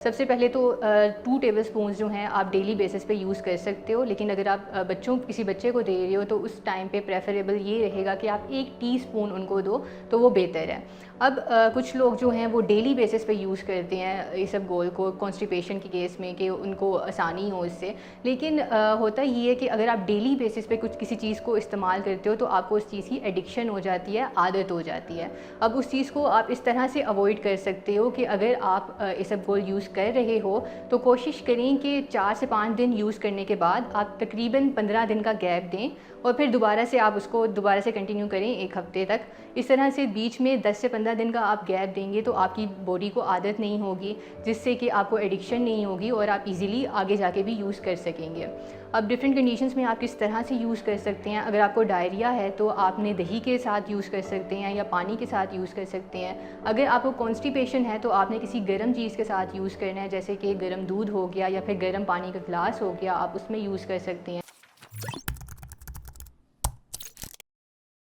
सबसे पहले तो 2 टेबलस्पून्स जो हैं आप डेली बेसिस पे यूज़ कर सकते हो, लेकिन अगर आप किसी बच्चे को दे रहे हो तो उस टाइम पे प्रेफरेबल ये रहेगा कि आप 1 टीस्पून उनको दो तो वो बेहतर है। अब कुछ लोग जो हैं वो डेली बेसिस पे यूज़ करते हैं इसबगोल को कॉन्स्टिपेशन के केस में कि उनको आसानी हो इससे, लेकिन होता ये है कि अगर आप डेली बेसिस पे कुछ किसी चीज़ को इस्तेमाल करते हो तो आपको उस चीज़ की एडिक्शन हो जाती है, आदत हो जाती है। अब उस चीज़ को आप इस तरह से अवॉइड कर सकते हो कि अगर आप इसबगोल यूज़ कर रहे हो तो कोशिश करें कि 4 से 5 दिन यूज़ करने के बाद आप तकरीबन 15 दिन का गैप दें और फिर दोबारा से आप उसको दोबारा से कंटिन्यू करें 1 हफ़्ते तक। इस तरह से बीच में 10 से 15 दिन का आप गैप देंगे तो आपकी बॉडी को आदत नहीं होगी, जिससे कि आपको एडिक्शन नहीं होगी और आप इजीली आगे जाके भी यूज़ कर सकेंगे। अब डिफरेंट कंडीशंस में आप किस तरह से यूज़ कर सकते हैं, अगर आपको डायरिया है तो आपने दही के साथ यूज़ कर सकते हैं या पानी के साथ यूज़ कर सकते हैं। अगर आपको कॉन्स्टिपेशन है तो आपने किसी गर्म चीज़ के साथ यूज़ करना है, जैसे कि गर्म दूध हो गया या फिर गर्म पानी का गिलास हो गया, आप उसमें यूज़ कर सकते हैं।